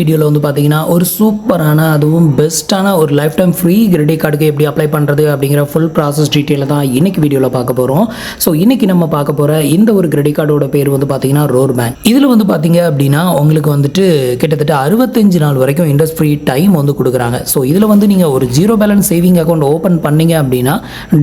வீடியோவில் வந்து பார்த்தீங்கன்னா ஒரு சூப்பரான அதுவும் பெஸ்ட்டான ஒரு லைஃப் டைம் ஃப்ரீ கிரெடிட் கார்டுக்கு எப்படி அப்ளை பண்ணுறது அப்படிங்கிற ஃபுல் ப்ராசஸ் டீட்டெயிலை தான் இன்றைக்கி வீடியோவில் பார்க்க போகிறோம். ஸோ இன்றைக்கி நம்ம பார்க்க போகிற இந்த ஒரு கிரெடிட் கார்டோட பேர் வந்து பார்த்தீங்கன்னா ரோர் பேங்க். இதில் வந்து பார்த்தீங்க அப்படின்னா உங்களுக்கு வந்துட்டு கிட்டத்தட்ட 65 நாள் வரைக்கும் இன்ட்ரெஸ்ட் ஃப்ரீ டைம் வந்து கொடுக்குறாங்க. ஸோ இதில் வந்து நீங்கள் ஒரு zero balance saving account open பண்ணீங்க அப்படின்னா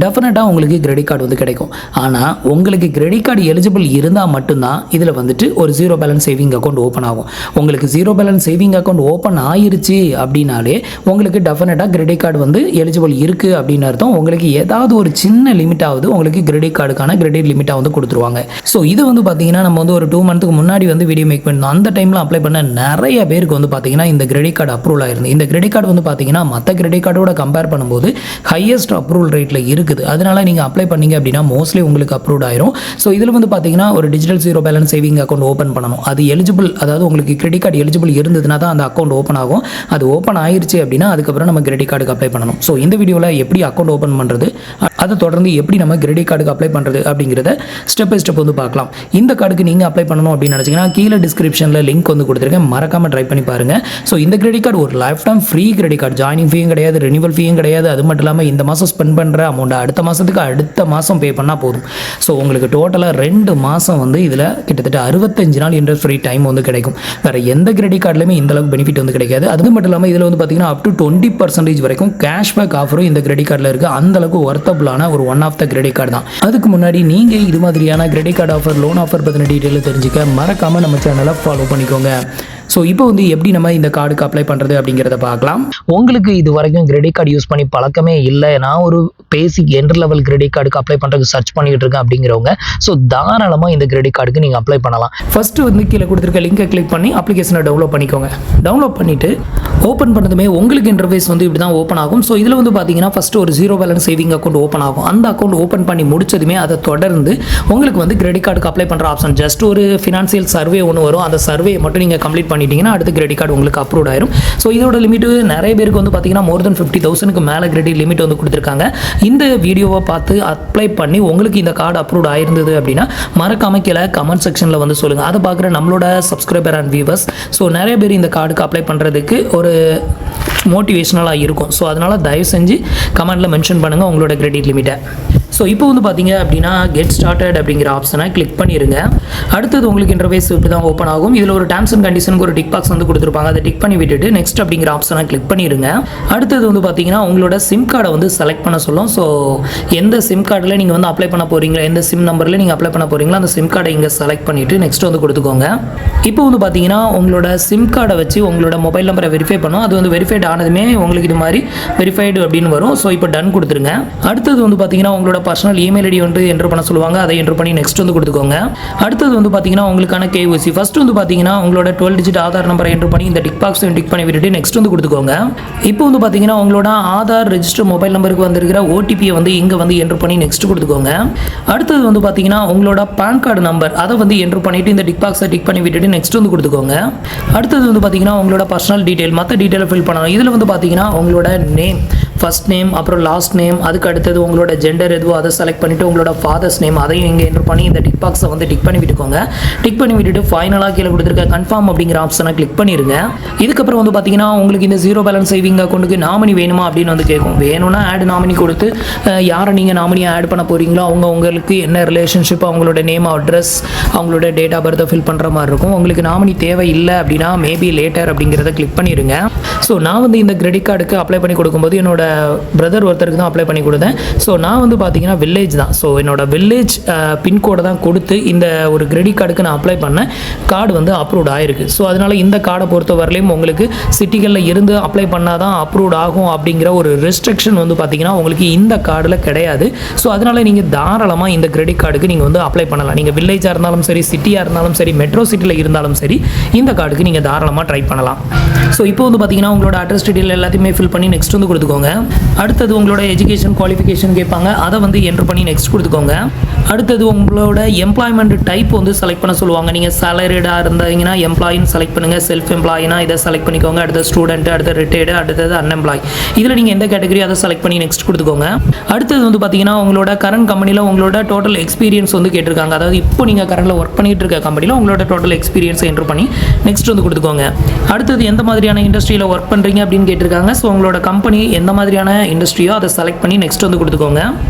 டெஃபினட்டாக உங்களுக்கு கிரெடிட் கார்டு வந்து கிடைக்கும். ஆனால் உங்களுக்கு கிரெடிட் கார்டு எலிஜிபிள் இருந்தால் மட்டும்தான் இதில் வந்துட்டு ஒரு zero balance saving account open ஆகும். உங்களுக்கு zero balance saving account open ஆயிருச்சு அப்படின்னாலே உங்களுக்கு டெஃபினட்டாக கிரெடிட் கார்டு வந்து எலிஜிபிள் இருக்குது அப்படின்னு அர்த்தம். உங்களுக்கு ஏதாவது ஒரு சின்ன லிமிட்டாவது உங்களுக்கு கிரெடிட் கார்டுக்கான கிரெடிட் லிமிட்டாக வந்து கொடுத்துருவாங்க. ஸோ இது வந்து பார்த்தீங்கன்னா நம்ம வந்து ஒரு 2 மந்த்துக்கு முன்னாடி வந்து வீடியோ மேக் பண்ணோம். அந்த டைமில் அப்ளை பண்ண நிறைய பேருக்கு வந்து பார்த்தீங்கன்னா இந்த கிரெடிட் கார்டு அப்ரூவல் ஆயிருந்து. இந்த கிரெடிட் கார்டு வந்து பார்த்தீங்கன்னா மற்ற கிரெடிட் கார்டோட கம்பேர் பண்ணும்போது ஹையஸ்ட் அப்ரூவல் ரேட்டில் இருக்குது. அதனால நீங்கள் அப்ளை பண்ணீங்க அப்படின்னா மோஸ்ட்லி உங்களுக்கு அப்ரூவ் ஆயிரும். ஸோ இதில் வந்து பார்த்தீங்கன்னா ஒரு digital zero balance saving account open பண்ணணும். அது எலிஜிபிள், அதாவது உங்களுக்கு கிரெடிட் கார்டு எலிஜிபிள் இருந்ததுன்னா தான் அந்த அக்கௌண்ட் ஓப்பன் ஆகும். அது ஓப்பன் ஆயிருச்சு அப்படின்னா அதுக்கப்புறம் நம்ம கிரெடிட் கார்டுக்கு அப்ளை பண்ணணும். ஸோ இந்த வீடியோவில் எப்படி அக்கௌண்ட் ஓப்பன் பண்ணுறது, அதை தொடர்ந்து எப்படி நம்ம கிரெடிட் கார்டுக்கு அப்ளை பண்ணுறது அப்படிங்கிறத ஸ்டெப் பை ஸ்டெப் வந்து பார்க்கலாம். இந்த கார்டுக்கு நீங்கள் அப்ளை பண்ணணும் அப்படின்னு நினச்சிங்கன்னா கீழே டிஸ்கிரிப்ஷனில் லிங்க் வந்து கொடுத்துருக்கேன், மறக்காமல் ட்ரை பண்ணி பாருங்கள். ஸோ இந்த கிரெடிட் கார்டு ஒரு lifetime free credit card. Joining ஃபீயும் கிடையாது, ரெனிவல் ஃபீயும் கிடையாது. அது மட்டும் இல்லாமல் இந்த மாதம் ஸ்பெண்ட் பண்ணுற அமௌண்ட் அடுத்த மாதத்துக்கு அடுத்த மாதம் பே பண்ணால் போதும். ஸோ உங்களுக்கு டோட்டலாக 2 மாதம் வந்து இதில் கிட்டத்தட்ட 65 நாள் இன்ட்ரெஸ்ட் ஃப்ரீ டைம் வந்து கிடைக்கும். வேறு எந்த கிரெடிட் கார்டுலையுமே இந்த அளவுக்கு பெனிஃபிட் வந்து கிடைக்காது. அது மட்டும் இல்லாமல் இதில் வந்து பார்த்தீங்கன்னா அப் டு 20% வரைக்கும் கேஷ்பேக் ஆஃபரும் இந்த கிரெடிட் கார்டில் இருக்குது. அந்த அளவுக்கு ஒர்த்தபிளான ஒரு one of the credit card தான். அதுக்கு முன்னாடி நீங்கள் இது மாதிரியான credit card offer, loan offer பற்றின டீட்டெயில் தெரிஞ்சுக்க மறக்காமல் நம்ம சேனலை ஃபாலோ பண்ணிக்கோங்க. ஸோ இப்போ வந்து எப்படி நம்ம இந்த கார்டுக்கு அப்ளை பண்ணுறது அப்படிங்கிறத பார்க்கலாம். உங்களுக்கு இது வரைக்கும் கிரெடிட் கார்டு யூஸ் பண்ணி பழக்கமே இல்லை, நான் ஒரு பேசிக் என்ட்ரி லெவல் கிரெடிட் கார்டுக்கு அப்ளை பண்ணுறதுக்கு சர்ச் பண்ணிட்டு இருக்கேன் அப்படிங்கிறவங்க ஸோ தாராளமாக இந்த கிரெடிட் கார்டுக்கு நீங்கள் அப்ளை பண்ணலாம். ஃபர்ஸ்ட் வந்து கீழே கொடுத்துருக்க லிங்கை கிளிக் பண்ணி அப்ளிகேஷனை டவுன்லோட் பண்ணிக்கோங்க. டவுன்லோட் பண்ணிவிட்டு ஓப்பன் பண்ணதுமே உங்களுக்கு இன்டர்ஃபேஸ் வந்து இப்படி தான் ஓப்பன் ஆகும். ஸோ இதில் வந்து பார்த்தீங்கன்னா ஃபஸ்ட்டு ஒரு zero balance saving account open ஆகும். அந்த அக்கௌண்ட் ஓப்பன் பண்ணி முடிச்சதுமே அதை தொடர்ந்து உங்களுக்கு வந்து கிரெடிட் கார்டுக்கு அப்ளை பண்ணுற ஆப்ஷன், ஜஸ்ட் ஒரு ஃபினான்சியல் சர்வே ஒன்று வரும். அந்த சர்வே மட்டும் நீங்கள் கம்ப்ளீட் பண்ணிட்டீங்கன்னா அடுத்து கிரெடிட் கார்டு உங்களுக்கு அப்ரூவ் ஆயிரும். ஸோ இதோட லிமிட் நிறைய பேருக்கு வந்து பார்த்தீங்கன்னா மோர் தென் 50,000க்கு மேலே கிரெடிட் லிமிட் வந்து கொடுத்துருக்காங்க. இந்த வீடியோவை பார்த்து அப்ளை பண்ணி உங்களுக்கு இந்த கார்டு அப்ரூவ் ஆயிருந்தது அப்படின்னா மறக்காம கீழே கமெண்ட் செக்ஷனில் வந்து சொல்லுங்கள். அதை பார்க்குற நம்மளோட சப்ஸ்கிரைபர் அண்ட் வியூவர்ஸ் ஸோ நிறைய பேர் இந்த கார்டுக்கு அப்ளை பண்ணுறதுக்கு ஒரு மோட்டிவேஷனலாக இருக்கும். ஸோ அதனால் தயவு செஞ்சு கமெண்ட்டில் மென்ஷன் பண்ணுங்கள் உங்களோட கிரெடிட் லிமிட்டை. ஸோ இப்போ வந்து பார்த்தீங்க அப்படின்னா கெட் ஸ்டார்டட் அப்படிங்கிற ஆப்ஷனை கிளிக் பண்ணிடுங்க. அடுத்தது உங்களுக்கு இன்டர்ஃபேஸ் இப்படி தான் ஓப்பன் ஆகும். இதில் ஒரு டேர்ம்ஸ் அண்ட் கண்டிஷனுக்கு ஒரு டிக் பாக்ஸ் வந்து கொடுத்துருப்பாங்க. அதை டிக் பண்ணி விட்டுட்டு நெக்ஸ்ட் அப்படிங்கிற ஆப்ஷனை கிளிக் பண்ணிடுங்க. அடுத்தது வந்து பார்த்தீங்கன்னா உங்களோட சிம் கார்டை வந்து செலக்ட் பண்ண சொல்லும். ஸோ எந்த சிம் கார்டில் நீங்கள் வந்து அப்ளை பண்ண போகிறீங்களா, எந்த சிம் நம்பரில் நீங்கள் அப்ளை பண்ண போகிறீங்களா அந்த சிம் கார்டை இங்கே செலக்ட் பண்ணிவிட்டு நெக்ஸ்ட் வந்து கொடுத்துக்கோங்க. இப்போ வந்து பார்த்தீங்கன்னா உங்களோட சிம் கார்டை வச்சு உங்களோட மொபைல் நம்பரை வெரிஃபை பண்ணும். அது வந்து வெரிஃபைட் ஆனதுமே உங்களுக்கு இது மாதிரி வெரிஃபைடு அப்படின்னு வரும். ஸோ இப்போ டன் கொடுத்துருங்க. அடுத்தது வந்து பார்த்தீங்கன்னா உங்களோட பர்சனல் இமெயில் ஐடி வந்து என்டர் பண்ண சொல்லுவாங்க. அதை என்டர் பண்ணி நெக்ஸ்ட் வந்து கொடுத்துக்கோங்க. அடுத்தது வந்து பார்த்தீங்கன்னா உங்களுக்கான கேஒய்சி, ஃபர்ஸ்ட் வந்து பார்த்தீங்கன்னா உங்களோட 12 டிஜிட் ஆதார் நம்பரை என்டர் பண்ணி இந்த டிக் பாக்ஸை டிக் பண்ணி விட்டுட்டு நெக்ஸ்ட் வந்து கொடுத்துக்கோங்க. இப்போ வந்து பார்த்தீங்கன்னா உங்களோட ஆதார் ரெஜிஸ்டர் மொபைல் நம்பருக்கு வந்திருக்கிற ஓடிபியை வந்து இங்கே வந்து என்டர் பண்ணி நெக்ஸ்ட் கொடுத்துக்கோங்க. அடுத்தது வந்து பார்த்தீங்கன்னா உங்களோட பான் கார்டு நம்பர் அதை வந்து என்டர் பண்ணிட்டு இந்த டிக் பாக்ஸை டிக் பண்ணி விட்டுட்டு நெக்ஸ்ட் வந்து கொடுத்துக்கோங்க. அடுத்தது வந்து பார்த்தீங்கன்னா உங்களோட பர்சனல் டீடைல், மற்ற டீடைலை ஃபில் பண்ணணும். இதில் வந்து பார்த்தீங்கன்னா உங்களோட நேம், ஃபர்ஸ்ட் நேம், அப்புறம் லாஸ்ட் நேம், அதுக்கு அடுத்தது உங்களோட ஜெண்டர் எதுவோ அதை செலக்ட் பண்ணிவிட்டு உங்களோட ஃபாதர்ஸ் நேம் அதையும் இங்கே என்டர் பண்ணி இந்த டிக் பாக்ஸை வந்து டிக் பண்ணி விட்டுக்கோங்க. டிக் பண்ணி விட்டுட்டு ஃபைனலாக கீழே கொடுத்துருக்க கன்ஃபார்ம் அப்படிங்கிற ஆப்ஷனை கிளிக் பண்ணிடுங்க. இதுக்கப்புறம் வந்து பார்த்தீங்கன்னா உங்களுக்கு இந்த ஜீரோ பேலன்ஸ் சேவிங் அக்கௌண்ட்டுக்கு நாமினி வேணுமா அப்படின்னு வந்து கேட்கும். வேணும்னா ஆட் நாமினி கொடுத்து யாரை நீங்கள் நாமினியை ஆட் பண்ண போகிறீங்களோ அவங்க உங்களுக்கு என்ன ரிலேஷன்ஷிப், அவங்களோட நேம், அட்ரஸ், அவங்களோட டேட் ஆஃப் பர்த்தை ஃபில் பண்ணுற மாதிரி இருக்கும். உங்களுக்கு நாமினி தேவை இல்லை அப்படின்னா மேபி லேட்டர் அப்படிங்கிறத கிளிக் பண்ணிடுங்க. ஸோ நான் வந்து இந்த கிரெடிட் கார்டுக்கு அப்ளை பண்ணி கொடுக்கும்போது என்னோட பிரதர் ஒருத்தருக்கு தான் அப்ளை பண்ணி கொடுத்தேன். ஸோ நான் வந்து பார்த்தீங்கன்னா வில்லேஜ் தான். ஸோ என்னோட வில்லேஜ் பின்கோடை தான் கொடுத்து இந்த ஒரு கிரெடிட் கார்டுக்கு நான் அப்ளை பண்ணேன். கார்டு வந்து அப்ரூவ்ட் ஆயிருக்கு. ஸோ அதனால் இந்த கார்டை பொறுத்த வரலையும் உங்களுக்கு சிட்டிகளில் இருந்து அப்ளை பண்ணால் தான் அப்ரூவ்ட் ஆகும் அப்படிங்கிற ஒரு ரெஸ்ட்ரிக்ஷன் வந்து பார்த்தீங்கன்னா உங்களுக்கு இந்த கார்டில் கிடையாது. ஸோ அதனால் நீங்கள் தாராளமாக இந்த கிரெடிட் கார்டுக்கு நீங்கள் வந்து அப்ளை பண்ணலாம். நீங்கள் வில்லேஜாக இருந்தாலும் சரி, சிட்டியாக இருந்தாலும் சரி, மெட்ரோ சிட்டியில் இருந்தாலும் சரி, இந்த கார்டுக்கு நீங்கள் தாராளமாக ட்ரை பண்ணலாம். ஸோ இப்போ வந்து பார்த்தீங்கன்னா உங்களோட அட்ரஸ் டீட்டெயில் எல்லாத்தையுமே ஃபில் பண்ணி நெக்ஸ்ட் வந்து கொடுத்துக்கோங்க. அடுத்தது உங்களோட எஜுகேஷன் குவாலிஃபிகேஷன் கேட்பாங்க, அதை வந்து என்ட்ரு பண்ணி நெக்ஸ்ட் கொடுத்துக்கோங்க. அடுத்தது உங்களோட எம்ப்ளாய்மெண்ட் டைப் வந்து செலக்ட் பண்ண சொல்லுவாங்க. நீங்கள் சேலரிடாக இருந்தீங்கன்னா எம்ப்ளாயின்னு செலக்ட் பண்ணுங்கள், செல்ஃப் எம்ப்ளாயினா இதை செலக்ட் பண்ணிக்கோங்க, அடுத்த ஸ்டூடெண்ட், அடுத்த ரிட்டையர்டு, அடுத்தது அன்எம்ப்ளாய். இதில் நீங்கள் எந்த கேட்டகரி அதை செலக்ட் பண்ணி நெக்ஸ்ட் கொடுத்துக்கோங்க. அடுத்தது வந்து பார்த்தீங்கன்னா உங்களோட கரண்ட் கம்பெனியில் உங்களோட டோட்டல் எக்ஸ்பீரியன்ஸ் வந்து கேட்டிருக்காங்க. அதாவது இப்போ நீங்கள் கரண்டில் ஒர்க் பண்ணிட்டு இருக்க கம்பெனியில் உங்களோட டோட்டல் எக்ஸ்பீரியன்ஸ் என்ட்ரு பண்ணி நெக்ஸ்ட் வந்து கொடுத்துக்கோங்க. அடுத்தது எந்த மாதிரியான இண்டஸ்ட்ரியில் ஒர்க் பண்ணுறீங்க அப்படின்னு கேட்டிருக்காங்க. ஸோ உங்களோட கம்பெனி எந்த மாதிரியான இண்டஸ்ட்ரியோ அதை செலக்ட் பண்ணி நெக்ஸ்ட் வந்து கொடுத்துக்கோங்க.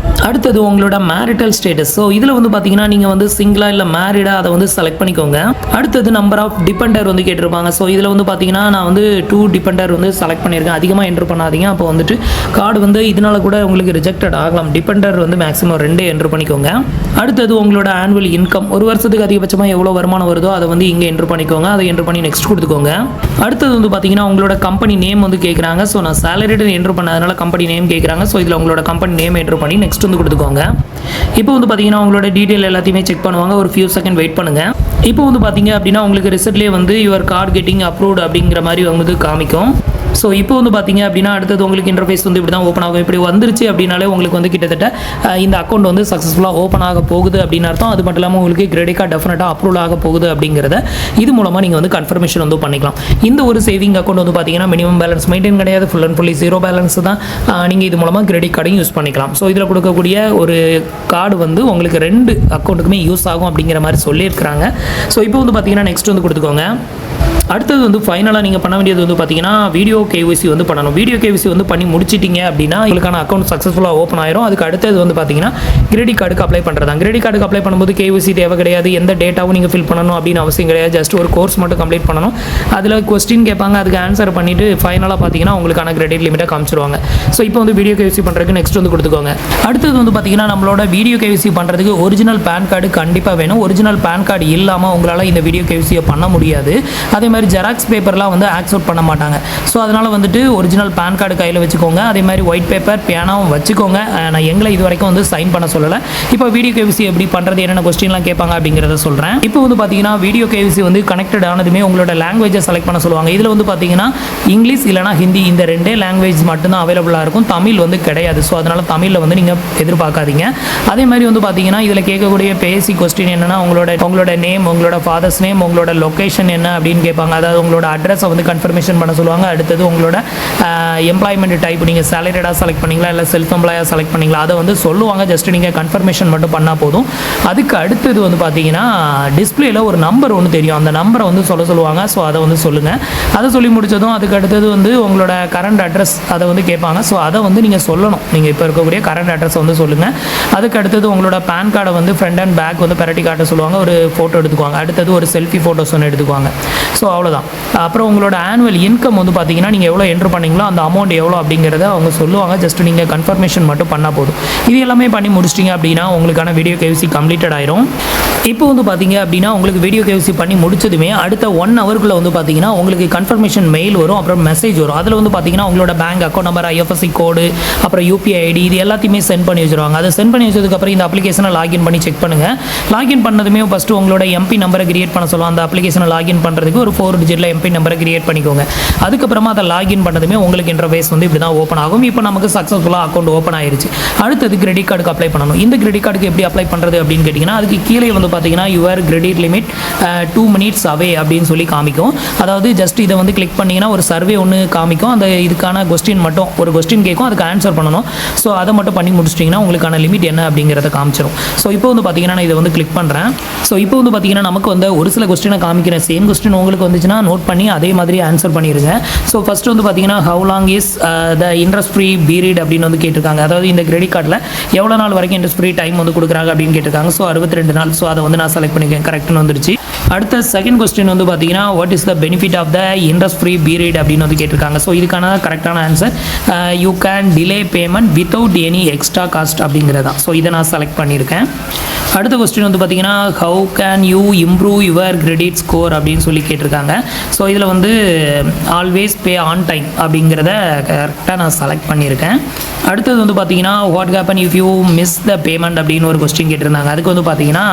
அடுத்தது உங்களோட மேரிட்டல் ஸ்டேட்டஸ். ஸோ இதில் வந்து பார்த்தீங்கன்னா நீங்கள் வந்து சிங்கிளா இல்லை மேரிடா அதை வந்து செலக்ட் பண்ணிக்கோங்க. அடுத்தது நம்பர் ஆஃப் டிபெண்டர் வந்து கேட்டிருப்பாங்க. ஸோ இதில் வந்து பார்த்தீங்கன்னா நான் வந்து 2 டிபெண்டர் வந்து செலக்ட் பண்ணியிருக்கேன். அதிகமாக என்ட்ரு பண்ணாதீங்க, அப்போ வந்துட்டு கார்டு வந்து இதனால கூட உங்களுக்கு ரிஜெக்டட் ஆகலாம். டிபெண்டர் வந்து மேக்ஸிமம் 2 என்ட்ரு பண்ணிக்கோங்க. அடுத்தது உங்களோட ஆனுவல் இன்கம், ஒரு வருஷத்துக்கு அதிகபட்சமாக எவ்வளோ வருமானம் வருதோ அதை வந்து இங்கே என்ட்ரு பண்ணிக்கோங்க. அதை என்ட்ரு பண்ணி நெக்ஸ்ட் கொடுத்துக்கோங்க. அடுத்தது வந்து பார்த்தீங்கன்னா உங்களோட கம்பெனி நேம் வந்து கேட்குறாங்க. ஸோ நான் சேலரிடு என்ட்ரு பண்ணதுனால கம்பெனி நேம் கேட்குறாங்க. ஸோ இதில் உங்களோட கம்பெனி நேம் என்ட்ரு பண்ணி நெக்ஸ்ட் வந்து கொடுத்துக்கோங்க. இப்போ வந்து பார்த்தீங்கன்னா உங்களோட டீட்டெயில் எல்லாத்தையுமே செக் பண்ணுவாங்க. ஒரு ஃபியூ செகண்ட் வெயிட் பண்ணுங்கள். இப்போ வந்து பார்த்தீங்க அப்படின்னா உங்களுக்கு ரிசல்ட்லேயே வந்து யுவர் கார்டு கெட்டிங் அப்ரூவ்டு அப்படிங்கிற மாதிரி வந்து காமிக்கும். ஸோ இப்போ வந்து பார்த்தீங்க அப்படின்னா அடுத்தது உங்களுக்கு இன்டர்ஃபேஸ் வந்து இப்படி தான் ஓப்பன் ஆகும். இப்படி வந்துருச்சு அப்படின்னாலே உங்களுக்கு வந்து கிட்டத்தட்ட இந்த அக்கௌண்ட் வந்து சக்ஸஸ்ஃபுல்லாக ஓப்பன் ஆக போகுது அப்படின்னு அர்த்தம். அது மட்டும் இல்லாமல் உங்களுக்கு கிரெடிட் கார்டு டெஃபினட்டாக அப்ரூவல் ஆக போகுது அப்படிங்கிறத இது மூலமாக நீங்கள் வந்து கன்ஃபர்மேஷன் வந்து பண்ணிக்கலாம். இந்த ஒரு சேவிங் அக்கௌண்ட் வந்து பார்த்தீங்கன்னா மினிமம் பேலன்ஸ் மெயின்டைன் கிடையாது, ஃபுல் அண்ட் ஃபுல்லி 0 பேலன்ஸ் தான். நீங்கள் இது மூலமாக கிரெடிட் கார்டையும் யூஸ் பண்ணிக்கலாம். ஸோ இதில் கொடுக்கக்கூடிய ஒரு கார்டு வந்து உங்களுக்கு 2 அக்கௌண்ட்டுக்குமே யூஸ் ஆகும் அப்படிங்கிற மாதிரி சொல்லியிருக்கிறாங்க. ஸோ இப்போ வந்து பார்த்தீங்கன்னா நெக்ஸ்ட் வந்து கொடுத்துக்கோங்க. அடுத்தது வந்து ஃபைனலாக நீங்கள் பண்ண வேண்டியது வந்து பார்த்தீங்கன்னா வீடியோ கேவிசி வந்து பண்ணணும். வீடியோ கேவிசி வந்து பண்ணி முடிச்சிட்டிங்க அப்படின்னா உங்களுக்கான அக்கௌண்ட் சக்ஸஸ்ஃபுல்லாக ஓப்பன் ஆயிரும். அதுக்கு அடுத்தது வந்து பார்த்தீங்கன்னா கிரெடிட் கார்டுக்கு அப்ளை பண்ணுறது. கிரெடிட் கார்டுக்கு அப்ளை பண்ணும்போது கேவிசி தேவை கிடையாது, எந்த டேட்டாவும் நீங்கள் ஃபில் பண்ணணும் அப்படின்னு அவசியம் கிடையாது. ஜஸ்ட் ஒரு கோர்ஸ் மட்டும் கம்ப்ளீட் பண்ணணும். அதில் கொஸ்டின் கேட்பாங்க, அதுக்கு ஆன்சர் பண்ணிவிட்டு ஃபைனலாக பார்த்தீங்கன்னா உங்களுக்கான கிரெடிட் லிமிட்டை காமிச்சிருவாங்க. ஸோ இப்போ வந்து வீடியோ கேவிசி பண்ணுறதுக்கு நெக்ஸ்ட் வந்து கொடுத்துக்கோங்க. அடுத்தது வந்து பார்த்தீங்கன்னா நம்மளோட வீடியோ கேவிசி பண்ணுறதுக்கு ஒரிஜினல் பேன் கார்டு கண்டிப்பாக வேணும். ஒரிஜினல் பேன் கார்டு இல்லாமல் உங்களால் இந்த வீடியோ கேவிசியை பண்ண முடியாது. அதே மாதிரி ஜெராக்ஸ் பேப்பர்லாம் வந்து ஆக்செப்ட் பண்ண மாட்டாங்க. ஸோ அதனால் வந்துட்டு ஒரிஜினல் பேன் கார்டு கையில் வச்சுக்கோங்க. அதே மாதிரி ஒயிட் பேப்பர் பேனாவும் வச்சுக்கோங்க. நான் எங்களை இது வரைக்கும் வந்து சைன் பண்ண சொல்லலை. இப்போ வீடியோ கேவிசி எப்படி பண்ணுறது, என்னென்ன கொஸ்டின்லாம் கேட்பாங்க அப்படிங்கிறத சொல்கிறேன். இப்போ வந்து பார்த்தீங்கன்னா வீடியோ கேவிசி வந்து கனெக்டட் ஆனதுமே உங்களோட லாங்குவேஜை செலக்ட் பண்ண சொல்லுவாங்க. இதில் வந்து பார்த்தீங்கன்னா இங்கிலீஷ் இல்லைனா ஹிந்தி, இந்த 2 லாங்குவேஜ் மட்டும்தான் அவைலபிளாக இருக்கும். தமிழ் வந்து கிடையாது. ஸோ அதனால் தமிழில் வந்து நீங்கள் எதிர்பார்க்காதீங்க. அதே மாதிரி வந்து பார்த்தீங்கன்னா இதில் கேட்கக்கூடிய பேசி கொஸ்டின் என்னென்னா உங்களோட நேம், உங்களோட ஃபாதர்ஸ் நேம், உங்களோட லொக்கேஷன் என்ன அப்படின்னு கேட்பாங்க. அதாவது உங்களோட அட்ரஸை வந்து கன்ஃபர்மேஷன் பண்ண சொல்லுவாங்க. அடுத்தது உங்களோட எம்ப்ளாய்மெண்ட் டைப், நீங்கள் சேலரிடாக செலக்ட் பண்ணிங்களா இல்லை செல்ஃப் எம்ப்ளாயாக செலக்ட் பண்ணிங்களா அதை வந்து சொல்லுவாங்க. ஜஸ்ட் நீங்கள் கன்ஃபர்மேஷன் மட்டும் பண்ணால் போதும். அதுக்கு அடுத்தது வந்து பார்த்தீங்கன்னா டிஸ்பிளேல ஒரு நம்பர் ஒன்று தெரியும், அந்த நம்பரை வந்து சொல்லுவாங்க. ஸோ அதை வந்து சொல்லுங்கள். அதை சொல்லி முடிச்சதும் அதுக்கு அடுத்தது வந்து உங்களோட கரண்ட் அட்ரஸ் அதை வந்து கேட்பாங்க. ஸோ அதை வந்து நீங்கள் சொல்லணும். நீங்கள் இப்போ இருக்கக்கூடிய கரண்ட் அட்ரஸ் வந்து சொல்லுங்கள். அதுக்கு அடுத்தது உங்களோட பேன் கார்டை வந்து ஃப்ரண்ட் அண்ட் பேக் வந்து பெரட்டி காட்ட சொல்லுவாங்க. ஒரு ஃபோட்டோ எடுத்துக்குவாங்க. அடுத்தது ஒரு செல்ஃபி ஃபோட்டோஸ் ஒன்று எடுத்துக்குவாங்க. ஸோ அவ்வளோதான். அப்புறம் உங்களோட ஆனுவல் இன்கம் வந்து பார்த்தீங்கன்னா நீங்கள் எவ்வளோ என்ட்ரு பண்ணீங்களோ அந்த அமௌண்ட் எவ்வளோ அப்படிங்கிறத அவங்க சொல்லுவாங்க. ஜஸ்ட் நீங்கள் கன்ஃபர்மேஷன் மட்டும் பண்ணால் போதும். இது எல்லாமே பண்ணி முடிச்சிட்டிங்க அப்படின்னா உங்களுக்கான வீடியோ கேவிசி கம்ப்ளீட்டட் ஆயிரும். இப்போ வந்து பார்த்தீங்க அப்படின்னா உங்களுக்கு வீடியோ கேவிசி பண்ணி முடிச்சதுமே அடுத்த 1 ஹவருக்குள்ளே வந்து பார்த்தீங்கன்னா உங்களுக்கு கன்ஃபர்மேஷன் மெயில் வரும், அப்புறம் மெசேஜ் வரும். அதில் வந்து பார்த்தீங்கன்னா உங்களோட பேங்க் அக்கௌண்ட் நம்பர், IFSC கோடு, அப்புறம் UPI ID இது எல்லாத்தையுமே சென்ட் பண்ணி வச்சுருவாங்க. அதை சென்ட் பண்ணி வச்சதுக்கப்புறம் இந்த அப்ளிகேஷனை லாகின் பண்ணி செக் பண்ணுங்கள். லாகின் பண்ணதுமே ஃபஸ்ட்டு உங்களோட MP நம்பரை கிரியேட் பண்ண சொல்லுவோம். அந்த அப்ளிகேஷனை லாகின் பண்ணுறதுக்கு ஒரு 4 டிஜிட்டில் MP நம்பரை கிரியேட் பண்ணிக்கோங்க. அதுக்கப்புறமா அதை லாகின் பண்ணதுமே உங்களுக்கு இன்டர்ஃபேஸ் வந்து இப்படி தான் ஓப்பன் ஆகும். இப்போ நமக்கு சக்ஸஸ்ஃபுல்லாக அக்கௌண்ட் ஓப்பன் ஆயிருச்சு. அடுத்தது கிரெடிட் கார்டுக்கு அப்ளை பண்ணணும். இந்த கிரெடிட் கார்டுக்கு எப்படி அப்ளை பண்ணுறது அப்படின்னு கேட்டிங்கன்னா அதுக்கு கீழே வந்து பார்த்தீங்கன்னா யுவர் கிரெடிட் லிமிட் 2 minutes அவே அப்படின்னு சொல்லி காமிக்கும். அதாவது ஜஸ்ட் இதை வந்து கிளிக் பண்ணிங்கன்னா ஒரு சர்வே ஒன்று காமிக்கும். அந்த இதுக்கான கொஸ்டின் மட்டும் ஒரு கொஸ்டின் கேட்கும், அதுக்கு ஆன்சர் பண்ணணும். ஸோ அதை மட்டும் பண்ணி முடிச்சிட்டிங்கன்னா உங்களுக்கான லிமிட் என்ன அப்படிங்கிறத காமிச்சிடும். ஸோ இப்போ வந்து பார்த்தீங்கன்னா நான் இதை வந்து கிளிக் பண்ணுறேன். ஸோ இப்போ வந்து பார்த்தீங்கன்னா நமக்கு வந்து ஒரு சில கொஸ்டினை காமிக்கிறேன். சேம் கொஸ்டின் உங்களுக்கு வந்துச்சுன்னா நோட் பண்ணி அதே மாதிரி ஆன்சர் பண்ணிடுங்க. ஸோ ஃபஸ்ட்டு வந்து பார்த்தீங்கன்னா how long is the interest free period அப்படின்னு வந்து கேட்டிருக்காங்க. அதாவது இந்த கிரெடிட் கார்டில் எவ்வளோ நாள் வரைக்கும் இன்ட்ரெஸ்ட் ஃப்ரீ டைம் வந்து கொடுக்குறாங்க அப்படின்னு கேட்டிருக்காங்க. ஸோ 62 நாள். ஸோ அதை வந்து நான் செலக்ட் பண்ணிக்கேன். கரெக்ட்னு வந்துருச்சு. அடுத்த செகண்ட் கொஸ்டின் வந்து பார்த்தீங்கன்னா what is the benefit of the interest free period அப்படின்னு வந்து கேட்டிருக்காங்க. ஸோ இதுக்கான கரெக்டான answer you can delay payment without any extra cost அப்படிங்கிறதா. ஸோ இதை நான் செலக்ட் பண்ணியிருக்கேன். அடுத்த கொஸ்டின் வந்து பார்த்தீங்கன்னா how can you improve your credit score அப்படின்னு சொல்லி கேட்டிருக்காங்க. கேட்டிருக்காங்க. ஸோ இதில் வந்து ஆல்வேஸ் பே ஆன் டைம் அப்படிங்கிறத கரெக்டாக நான் செலக்ட் பண்ணியிருக்கேன். அடுத்தது வந்து பார்த்தீங்கன்னா what happen if you miss the payment அப்படின்னு ஒரு கொஸ்டின் கேட்டிருந்தாங்க. அதுக்கு வந்து பார்த்தீங்கன்னா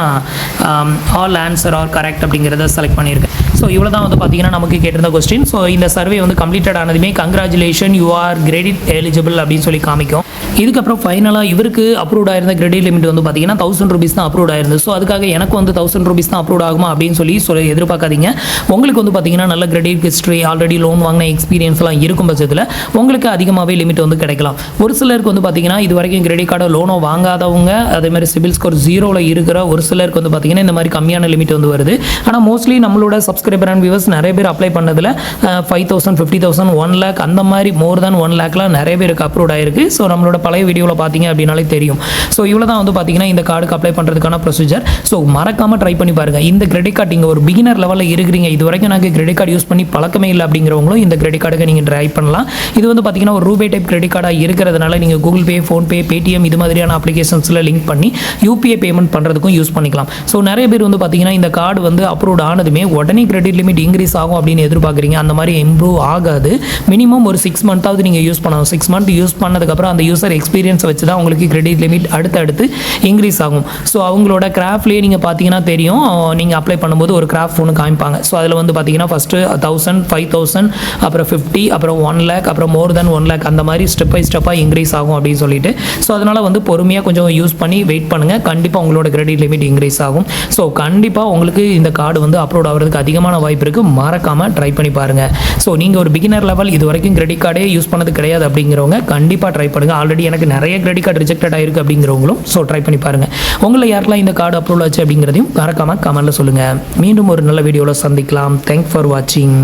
ஆல் ஆன்சர் ஆர் கரெக்ட் அப்படிங்கிறத செலக்ட் பண்ணியிருக்கேன். ஸோ இவ்வளோ தான் வந்து பார்த்தீங்கன்னா நமக்கு கேட்டிருந்த கொஸ்டின். ஸோ இந்த சர்வே வந்து கம்ப்ளீட்டட் ஆனதுமே congratulation you are credit eligible அப்படின்னு சொல்லி காமிக்கும். இதுக்கப்புறம் ஃபைனலாக இவருக்கு அப்ரூவ் ஆயிருந்த கிரெடிட் லிமிட் வந்து பார்த்தீங்கன்னா 1000 rupees தான் அப்ரூவ் ஆயிருந்தது. ஸோ அதுக்காக எனக்கு வந்து 1000 rupees தான் அப்ரூவ் ஆகுமா அப்படின்னு சொல்லி எதிர்பார்க்காதீங்க. உங்களுக்கு வந்து பார்த்தீங்கன்னா நல்ல கிரெடிட் ஹிஸ்ட்ரி, ஆல்ரெடி லோன் வாங்கின எக்ஸ்பீரியன்ஸ்லாம் இருக்கும் பட்சத்தில் உங்களுக்கு அதிகமாகவே லிமிட் வந்து கிடைக்கலாம். ஒரு சிலருக்கு வந்து பார்த்தீங்கன்னா இது வரைக்கும் கிரெடிட் கார்டோ லோனோ வாங்காதவங்க, அதே மாதிரி சிபில் ஸ்கோர் 0ல் இருக்கிற ஒரு சிலருக்கு வந்து பார்த்தீங்கன்னா இந்த மாதிரி கம்மியான லிமிட் வந்து வருது. ஆனால் மோஸ்ட்லி நம்மளோட சப்ஸ்கிரைபர் அண்ட் வியூவர்ஸ் நிறைய பேர் அப்ளை பண்ணதில் 5,000, 50,000, 1 lakh அந்த மாதிரி மோர் தேன் 1 lakhலாம் நிறைய பேருக்கு அப்ரூவ் ஆயிருக்கு. ஸோ நம்மளோட பழைய வீடியோவில் பார்த்தீங்க அப்படின்னாலே தெரியும். ஸோ இவ்வளோ தான் வந்து பார்த்தீங்கன்னா இந்த கார்டுக்கு அப்ளை பண்ணுறதுக்கான ப்ரொசீஜர். ஸோ மறக்காமல் ட்ரை பண்ணி பாருங்கள். இந்த கிரெடிட் கார்டு நீங்கள் ஒரு பிகினர் லெவலில் இருக்கிறீங்க, இது வரைக்கும் எனக்கு கிரெடிட் கார்டு யூஸ் பண்ணி பழக்கமே இல்லை அப்படிங்கிறவங்களும் இந்த கிரெடிட் கார்டுக்கு நீங்கள் ட்ரை பண்ணலாம். இது வந்து பார்த்தீங்கன்னா ஒரு ரூபே டைப் கிரெடிட் கார்டாக இருக்கிறதுனால நீங்கள் கூகுள் பே, ஃபோன்பே, பேடிஎம் இது மாதிரியான அப்ளிகேஷன்ஸில் லிங்க் பண்ணி யூபிஐ பேமெண்ட் பண்ணுறதுக்கும் யூஸ் பண்ணிக்கலாம். ஸோ நிறைய பேர் வந்து பார்த்தீங்கன்னா இந்த கார்டு வந்து அப்ரூவ் ஆனதுமே உடனே கிரெடிட் லிமிட் இன்க்ரீஸ் ஆகும் அப்படின்னு எதிர்பார்க்குறீங்க. அந்த மாதிரி இம்ப்ரூவ் ஆகாது. மினிமம் ஒரு 6 month நீங்கள் யூஸ் பண்ணணும். 6 month யூஸ் பண்ணதுக்கப்புறம் அந்த யூசர் எக்ஸ்பீரியன்ஸை வச்சு தான் உங்களுக்கு கிரெடிட் லிமிட் அடுத்து இன்க்ரீஸ் ஆகும். ஸோ அவங்களோட கிராஃப்ட்லேயே நீங்கள் பார்த்தீங்கன்னா தெரியும், நீங்கள் அப்ளை பண்ணும்போது ஒரு கிராஃப்ட் ஒன்று காமிப்பாங்க. ஸோ அதில் வந்து பார்த்தீங்கன்னா ஃபஸ்ட்டு 1000, 5,000, அப்புறம் 50, அப்புறம் 1 lakh, அப்புறம் மோர் தென் 1 lakh அந்த மாதிரி ஸ்டெப் பை ஸ்டெப்பாக இன்க்ரீஸ் ஆகும் அப்படின்னு சொல்லிட்டு. ஸோ அதனால் வந்து பொறுமையாக கொஞ்சம் யூஸ் பண்ணி வெயிட் பண்ணுங்கள். கண்டிப்பாக உங்களோட கிரெடிட் லிமிட் இன்க்ரீஸ் ஆகும். ஸோ கண்டிப்பாக உங்களுக்கு இந்த கார்டு வந்து அப்லோட் ஆகிறதுக்கு அதிகமான வாய்ப்பு இருக்குது. மறக்காமல் ட்ரை பண்ணி பாருங்கள். ஸோ நீங்கள் ஒரு பிகினர் லெவல் இது வரைக்கும் கிரெடிட் கார்டே யூஸ் பண்ணது கிடையாது அப்படிங்கிறவங்க கண்டிப்பாக ட்ரை பண்ணுங்கள். ஆல்ரெடி எனக்கு நிறைய கிரெடிட் கார்டு ரிஜெக்டட் ஆயிருக்கு அப்படிங்கிறவங்களும் ஸோ ட்ரை பண்ணி பாருங்கள். உங்களை யாருக்கெல்லாம் இந்த கார்டு அப்லோட் ஆச்சு அப்படிங்கிறதையும் மறக்காமல் கமெண்ட்டில் சொல்லுங்கள். மீண்டும் ஒரு நல்ல வீடியோவில் சந்திக்கலாம். தேங்க்ஸ் ஃபார் வாட்சிங்.